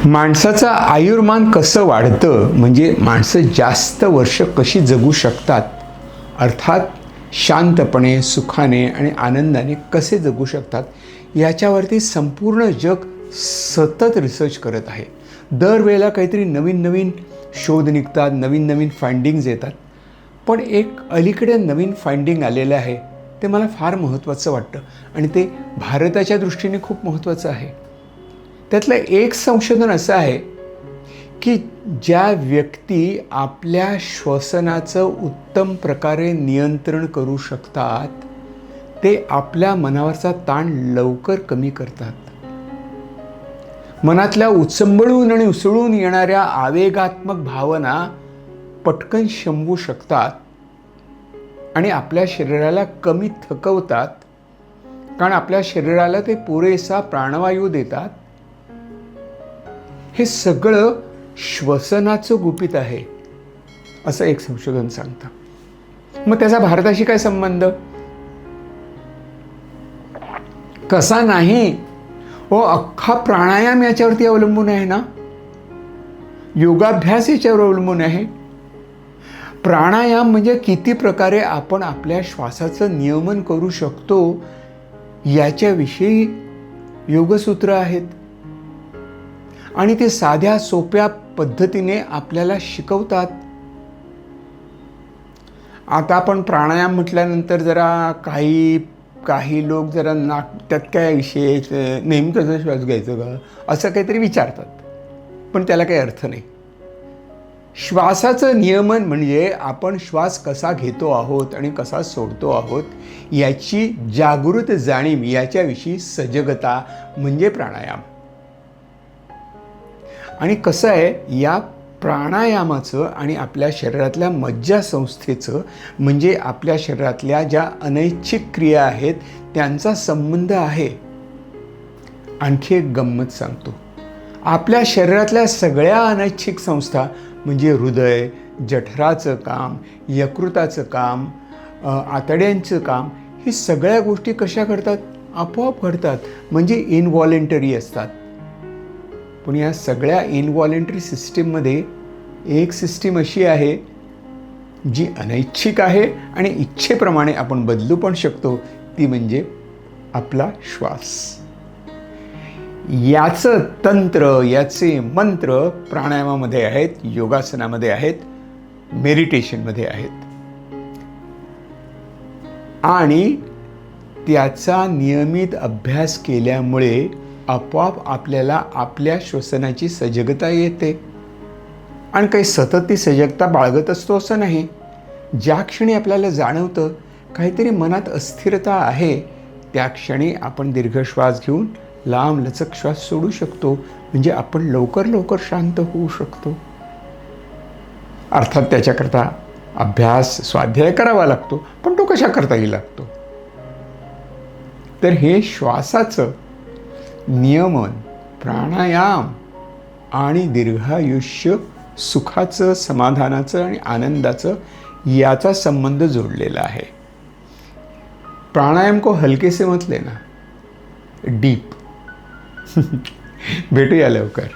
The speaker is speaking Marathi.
माणसाचं आयुर्मान कसं वाढतं, म्हणजे माणसं जास्त वर्ष कशी जगू शकतात, अर्थात शांतपणे, सुखाने आणि आनंदाने कसे जगू शकतात, याच्यावरती संपूर्ण जग सतत रिसर्च करत आहे. दरवेळेला काहीतरी नवीन नवीन शोध निघतात, नवीन नवीन फाइंडिंग्ज येतात. पण एक अलीकडे नवीन फाइंडिंग आलेलं आहे, ते मला फार महत्त्वाचं वाटतं आणि ते भारताच्या दृष्टीने खूप महत्त्वाचं आहे. त्यातलं एक संशोधन असं आहे की ज्या व्यक्ती आपल्या श्वसनाचं उत्तम प्रकारे नियंत्रण करू शकतात, ते आपल्या मनावरचा ताण लवकर कमी करतात. मनातल्या उचंबळून आणि उसळून येणाऱ्या आवेगात्मक भावना पटकन शमवू शकतात आणि आपल्या शरीराला कमी थकवतात, कारण आपल्या शरीराला ते पुरेसा प्राणवायू देतात. हे सगळं श्वसनाचं गुपित आहे, असं एक संशोधन सांगतं. मग त्याचा भारताशी काय संबंध? कसा नाही हो, अख्खा प्राणायाम याच्यावरती अवलंबून आहे ना, योगाभ्यास याच्यावर अवलंबून आहे. प्राणायाम म्हणजे किती प्रकारे आपण आपल्या श्वासाचं नियमन करू शकतो याच्याविषयी योगसूत्र आहेत आणि ते साध्या सोप्या पद्धतीने आपल्याला शिकवतात. आता आपण प्राणायाम म्हटल्यानंतर जरा काही लोक जरा त्यात काय विषय, नेहमी कसा श्वास घ्यायचं का, असं काहीतरी विचारतात. पण त्याला काही अर्थ नाही. श्वासाचं नियमन म्हणजे आपण श्वास कसा घेतो आहोत आणि कसा सोडतो आहोत याची जागृत जाणीव, याच्याविषयी सजगता म्हणजे प्राणायाम. आणि कसं आहे, या प्राणायामाचं आणि आपल्या शरीरातल्या मज्जासंस्थेचं, म्हणजे आपल्या शरीरातल्या ज्या अनैच्छिक क्रिया आहेत त्यांचा संबंध आहे. आणखी एक गंमत सांगतो. आपल्या शरीरातल्या सगळ्या अनैच्छिक संस्था, म्हणजे हृदय, जठराचं काम, यकृताचं काम, आतड्यांचं काम, ही सगळ्या गोष्टी कशा घडतात? आपोआप घडतात, म्हणजे इनव्हॉलेंटरी असतात. पण या सगळ्या इनव्हॉलेंटरी सिस्टीममध्ये एक सिस्टीम अशी आहे जी अनैच्छिक आहे आणि इच्छेप्रमाणे आपण बदलू पण शकतो, ती म्हणजे आपला श्वास. याचं तंत्र, याचे मंत्र प्राणायामामध्ये आहेत, योगासनामध्ये आहेत, मेडिटेशनमध्ये आहेत. आणि त्याचा नियमित अभ्यास केल्यामुळे आपोआप आपल्याला आपल्या श्वसनाची सजगता येते. आणि काही सतत ती सजगता बाळगत असतो असं नाही. ज्या क्षणी आपल्याला जाणवतं काहीतरी मनात अस्थिरता आहे, त्या क्षणी आपण दीर्घ श्वास घेऊन लांब लचक श्वास सोडू शकतो, म्हणजे आपण लवकर शांत होऊ शकतो. अर्थात त्याच्याकरता अभ्यास, स्वाध्याय करावा लागतो, पण तो कशा करताही लागतो. तर हे श्वासाचं नियमन, प्राणायाम आणि दीर्घायुष्य, सुखाचं, समाधानाचं आणि आनंदाचं याचा संबंध जोडलेला आहे. प्राणायाम को हलके से मत लेना, डीप. भेटूया लवकर.